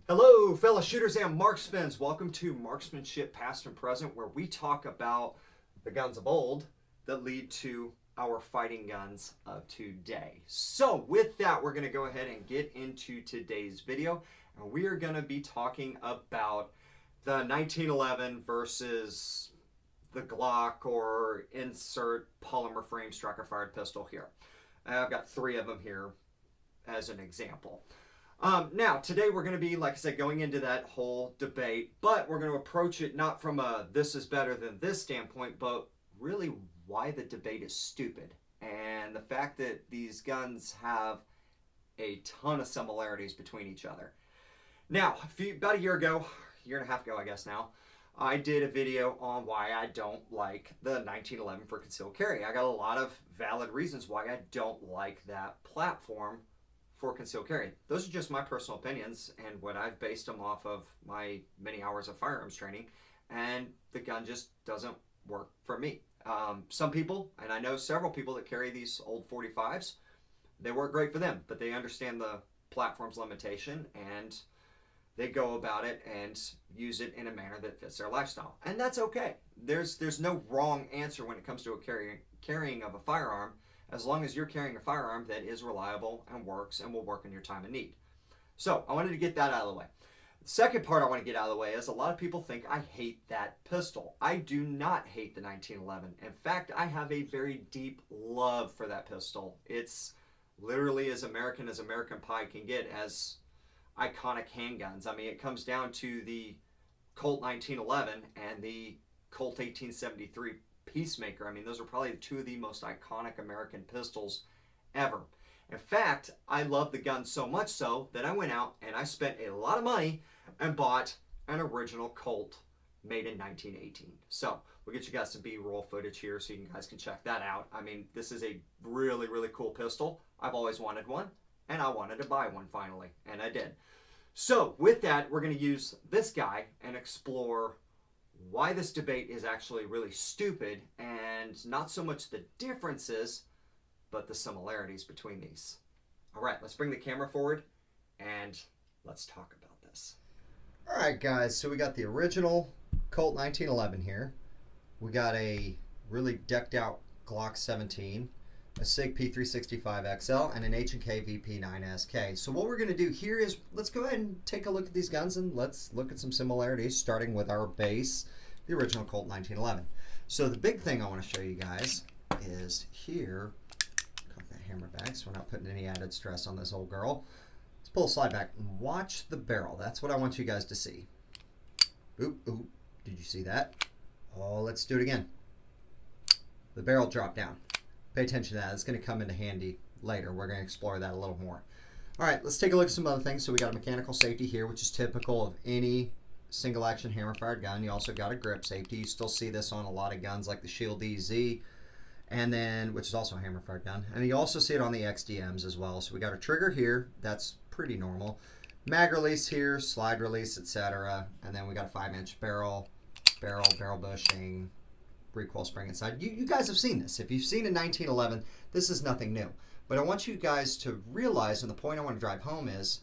Hello, fellow shooters and marksmen. Welcome to Marksmanship Past and Present, where we talk about the guns of old that lead to our fighting guns of today. So with that, we're going to go ahead and get into today's video, and we are going to be talking about the 1911 versus the Glock, or insert polymer frame striker fired pistol here. I've got three of them here as an example. Now, today we're going to be, like I said, going into that whole debate, but we're going to approach it not from a this is better than this standpoint, but really why the debate is stupid. And the fact that these guns have a ton of similarities between each other. Now, about a year and a half ago, I guess now, I did a video on why I don't like the 1911 for concealed carry. I got a lot of valid reasons why I don't like that platform for concealed carry. Those are just my personal opinions and what I've based them off of my many hours of firearms training, and the gun just doesn't work for me. Some people, and I know several people that carry these old 45s, they work great for them, but they understand the platform's limitation and they go about it and use it in a manner that fits their lifestyle. And that's okay. There's no wrong answer when it comes to a carrying of a firearm, as long as you're carrying a firearm that is reliable and works and will work in your time of need. So I wanted to get that out of the way. The second part I want to get out of the way is a lot of people think I hate that pistol. I do not hate the 1911. In fact, I have a very deep love for that pistol. It's literally as American pie can get as iconic handguns. I mean, it comes down to the Colt 1911 and the Colt 1873 Peacemaker. I mean, those are probably two of the most iconic American pistols ever. In fact, I love the gun so much so that I went out and I spent a lot of money and bought an original Colt made in 1918. So we'll get you guys some B-roll footage here so you guys can check that out. I mean, this is a really, really cool pistol. I've always wanted one, and I wanted to buy one finally, and I did. So with that, we're going to use this guy and explore why this debate is actually really stupid, and not so much the differences, but the similarities between these. All right, let's bring the camera forward and let's talk about this. All right, guys, so we got the original Colt 1911 here. We got a really decked out Glock 17, a SIG P365 XL, and an H&K VP9SK. So what we're going to do here is let's go ahead and take a look at these guns and let's look at some similarities, starting with our base, the original Colt 1911. So the big thing I want to show you guys is here, cut that hammer back so we're not putting any added stress on this old girl. Let's pull a slide back and watch the barrel. That's what I want you guys to see. Oop, oop, did you see that? Oh, let's do it again. The barrel dropped down. Pay attention to that. It's going to come into handy later. We're going to explore that a little more. All right, let's take a look at some other things. So we got a mechanical safety here, which is typical of any single action hammer fired gun. You also got a grip safety. You still see this on a lot of guns like the Shield EZ, and then, which is also a hammer fired gun. And you also see it on the XDMs as well. So we got a trigger here. That's pretty normal. Mag release here, slide release, etc. And then we got a 5-inch barrel bushing, recoil spring inside. You guys have seen this. If you've seen a 1911, this is nothing new. But I want you guys to realize, and the point I want to drive home is,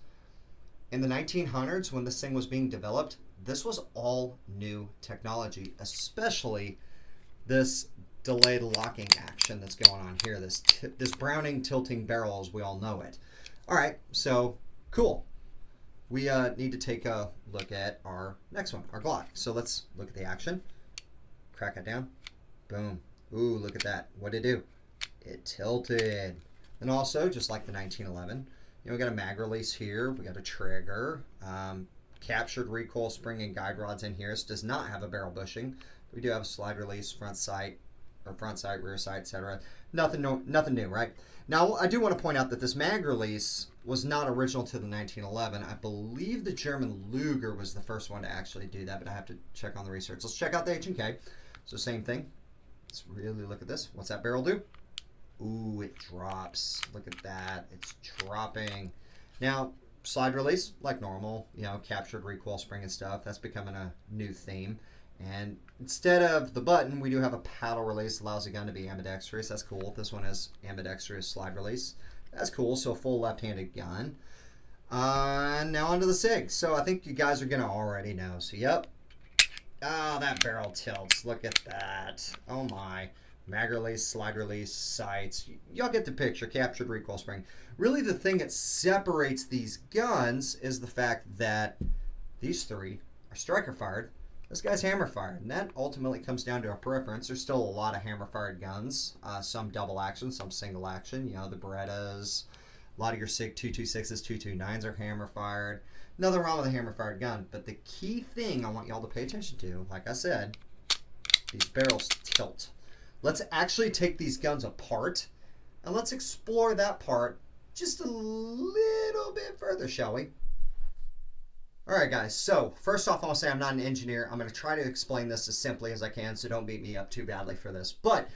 in the 1900s, when this thing was being developed, this was all new technology, especially this delayed locking action that's going on here, this Browning tilting barrel as we all know it. All right, so cool. We need to take a look at our next one, our Glock. So let's look at the action. Crack it down. Boom. Ooh, look at that. What did it do? It tilted. And also, just like the 1911, we got a mag release here. We got a trigger. Captured recoil spring and guide rods in here. This does not have a barrel bushing. We do have a slide release, front sight, rear sight, etc. Nothing new, right? Now, I do want to point out that this mag release was not original to the 1911. I believe the German Luger was the first one to actually do that, but I have to check on the research. Let's check out the H&K. So same thing. Let's really look at this. What's that barrel do? Ooh, it drops. Look at that. It's dropping. Now, slide release, like normal, captured recoil spring and stuff. That's becoming a new theme. And instead of the button, we do have a paddle release. Allows the gun to be ambidextrous. That's cool. This one has ambidextrous slide release. That's cool. So a full left-handed gun. Now onto the SIG. So I think you guys are gonna already know. So yep. Oh, that barrel tilts. Look at that. Oh my. Mag release, slide release, sights. Y'all get the picture. Captured recoil spring. Really the thing that separates these guns is the fact that these three are striker fired. This guy's hammer fired. And that ultimately comes down to a preference. There's still a lot of hammer fired guns. Some double action, some single action. You know, the Berettas. A lot of your SIG 226s, 229s are hammer fired. Nothing wrong with a hammer fired gun. But the key thing I want y'all to pay attention to, like I said, these barrels tilt. Let's actually take these guns apart and let's explore that part just a little bit further, shall we? Alright guys, so first off I want to say I'm not an engineer. I'm going to try to explain this as simply as I can, so don't beat me up too badly for this. But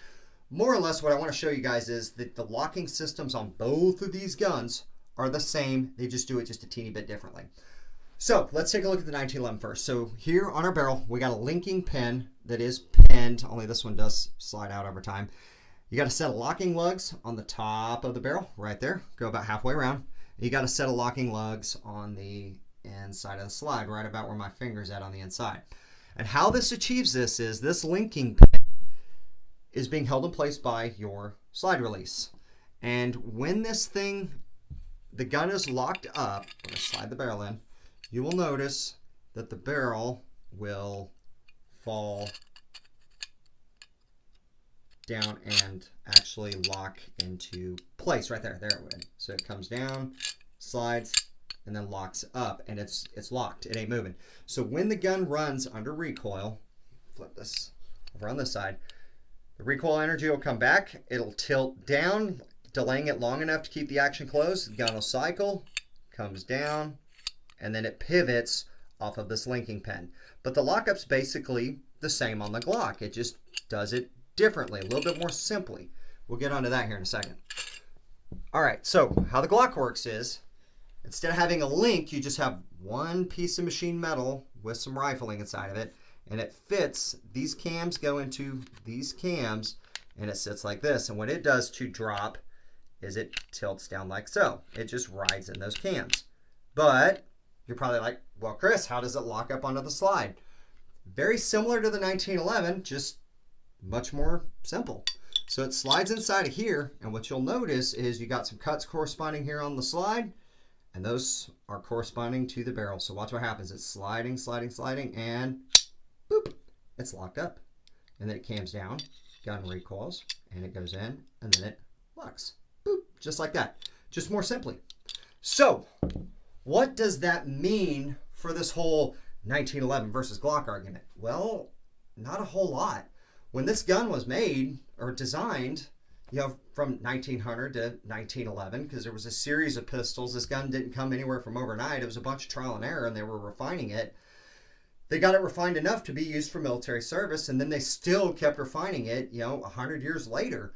more or less what I want to show you guys is that the locking systems on both of these guns are the same. They just do it just a teeny bit differently. So let's take a look at the 1911 first. So here on our barrel, we got a linking pin that is pinned, only this one does slide out over time. You got a set of locking lugs on the top of the barrel, right there. Go about halfway around. You got a set of locking lugs on the inside of the slide, right about where my finger's at on the inside. And how this achieves this is this linking pin is being held in place by your slide release. And when this thing, the gun is locked up, I'm going to slide the barrel in, you will notice that the barrel will fall down and actually lock into place right there. There it went. So it comes down, slides, and then locks up, and it's locked. It ain't moving. So when the gun runs under recoil, flip this over on this side, the recoil energy will come back. It'll tilt down, delaying it long enough to keep the action closed. The gun will cycle, comes down, and then it pivots off of this linking pin. But the lockup's basically the same on the Glock. It just does it differently, a little bit more simply. We'll get onto that here in a second. All right, so how the Glock works is, instead of having a link, you just have one piece of machine metal with some rifling inside of it, and it fits. These cams go into these cams, and it sits like this. And what it does to drop is it tilts down like so. It just rides in those cams. But you're probably like, well, Chris, how does it lock up onto the slide? Very similar to the 1911, just much more simple. So it slides inside of here, and what you'll notice is you got some cuts corresponding here on the slide, and those are corresponding to the barrel. So watch what happens. It's sliding, sliding, sliding, and boop, it's locked up. And then it cams down, gun recoils, and it goes in, and then it locks. Boop, just like that. Just more simply. So what does that mean for this whole 1911 versus Glock argument? Well, not a whole lot. When this gun was made or designed, you know, from 1900 to 1911, because there was a series of pistols. This gun didn't come anywhere from overnight. It was a bunch of trial and error, and they were refining it. They got it refined enough to be used for military service, and then they still kept refining it, you know, 100 years later.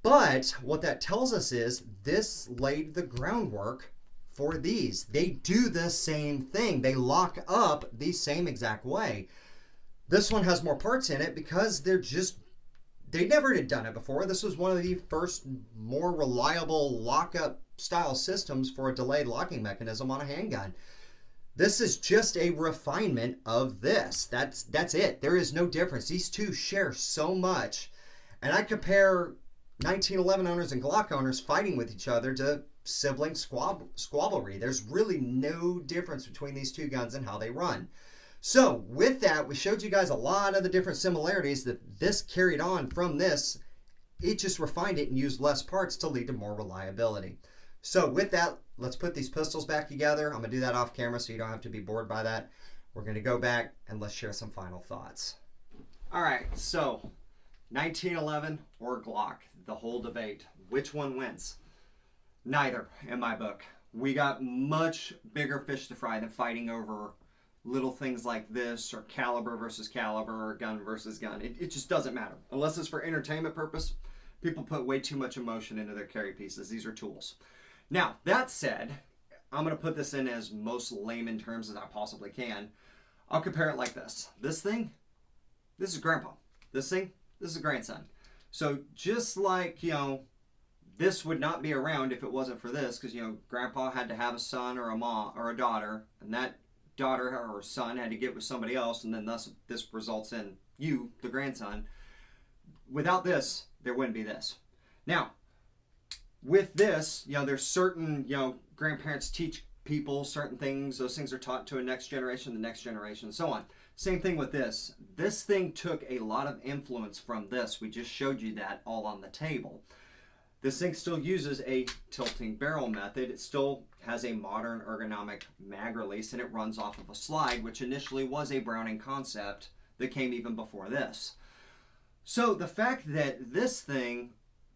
But what that tells us is this laid the groundwork for these. They do the same thing. They lock up the same exact way. This one has more parts in it because they never had done it before. This was one of the first more reliable lockup style systems for a delayed locking mechanism on a handgun. This is just a refinement of this. That's it. There is no difference. These two share so much. And I compare 1911 owners and Glock owners fighting with each other to sibling squabblery. There's really no difference between these two guns and how they run. So with that, we showed you guys a lot of the different similarities that this carried on from this. It just refined it and used less parts to lead to more reliability. So with that, let's put these pistols back together. I'm going to do that off camera so you don't have to be bored by that. We're going to go back and let's share some final thoughts. All right, so 1911 or Glock, the whole debate. Which one wins? Neither, in my book. We got much bigger fish to fry than fighting over little things like this, or caliber versus caliber, or gun versus gun. It just doesn't matter. Unless it's for entertainment purpose, people put way too much emotion into their carry pieces. These are tools. Now, that said, I'm going to put this in as most layman terms as I possibly can. I'll compare it like this. This thing, this is grandpa. This thing, this is grandson. So just like, you know, this would not be around if it wasn't for this, because, you know, grandpa had to have a son or a mom or a daughter, and that daughter or son had to get with somebody else, and then thus this results in you, the grandson. Without this, there wouldn't be this. Now, with this, you know, there's certain, you know, grandparents teach people certain things. Those things are taught to a next generation, the next generation, and so on. Same thing with this. This thing took a lot of influence from this. We just showed you that all on the table. This thing still uses a tilting barrel method. It still has a modern ergonomic mag release, and it runs off of a slide, which initially was a Browning concept that came even before this. So the fact that this thing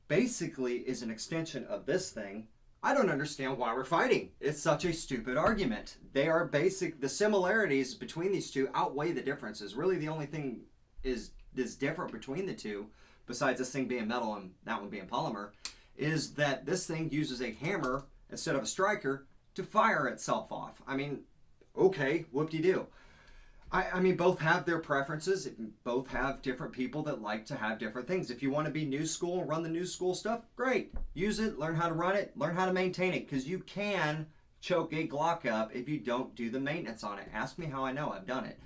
basically is an extension of this thing, I don't understand why we're fighting. It's such a stupid argument. They are basic. The similarities between these two outweigh the differences. Really, the only thing is different between the two, besides this thing being metal and that one being polymer, is that this thing uses a hammer instead of a striker to fire itself off. I mean, okay, whoop-de-doo. I mean, both have their preferences. Both have different people that like to have different things. If you want to be new school and run the new school stuff, great. Use it, learn how to run it, learn how to maintain it, because you can choke a Glock up if you don't do the maintenance on it. Ask me how I know. I've done it.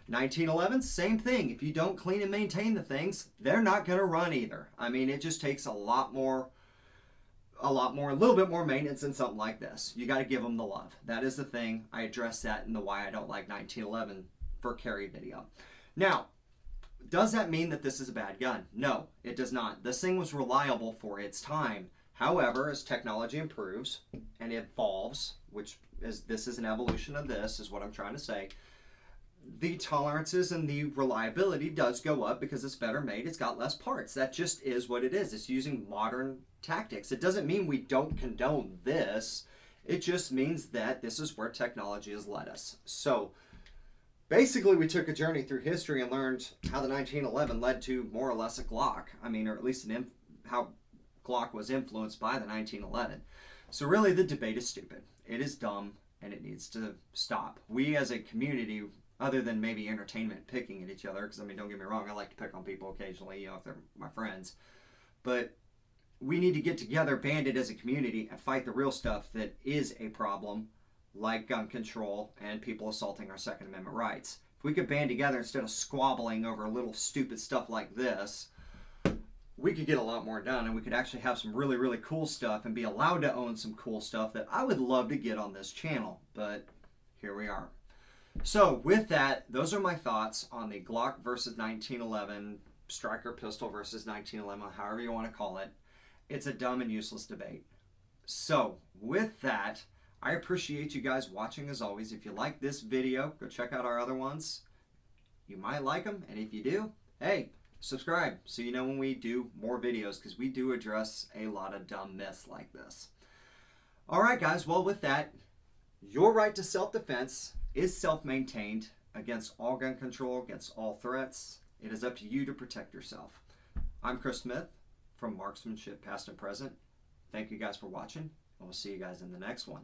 1911, same thing. If you don't clean and maintain the things, they're not going to run either. I mean, it just takes a little bit more maintenance than something like this. You got to give them the love. That is the thing. I addressed that in the why I don't like 1911 for carry video. Now, does that mean that this is a bad gun? No, it does not. This thing was reliable for its time. However, as technology improves and evolves, which is, this is an evolution of this, is what I'm trying to say, the tolerances and the reliability does go up because it's better made. It's got less parts. That just is what it is. It's using modern tactics. It doesn't mean we don't condone this. It just means that this is where technology has led us. So basically, we took a journey through history and learned how the 1911 led to more or less a Glock. I mean, or at least how Glock was influenced by the 1911. So really, the debate is stupid. It is dumb, and it needs to stop. We as a community, other than maybe entertainment picking at each other, because I mean, don't get me wrong, I like to pick on people occasionally, you know, if they're my friends, but we need to get together, banded as a community, and fight the real stuff that is a problem, like gun control and people assaulting our Second Amendment rights. If we could band together instead of squabbling over little stupid stuff like this, we could get a lot more done, and we could actually have some really, really cool stuff and be allowed to own some cool stuff that I would love to get on this channel, but here we are. So with that, those are my thoughts on the Glock versus 1911, Striker pistol versus 1911, however you want to call it. It's a dumb and useless debate. So with that, I appreciate you guys watching as always. If you like this video, go check out our other ones. You might like them, and if you do, hey, subscribe so you know when we do more videos, because we do address a lot of dumb myths like this. All right, guys, well, with that, your right to self-defense is self-maintained against all gun control, against all threats. It is up to you to protect yourself. I'm Chris Smith from Marksmanship Past and Present. Thank you guys for watching, and we'll see you guys in the next one.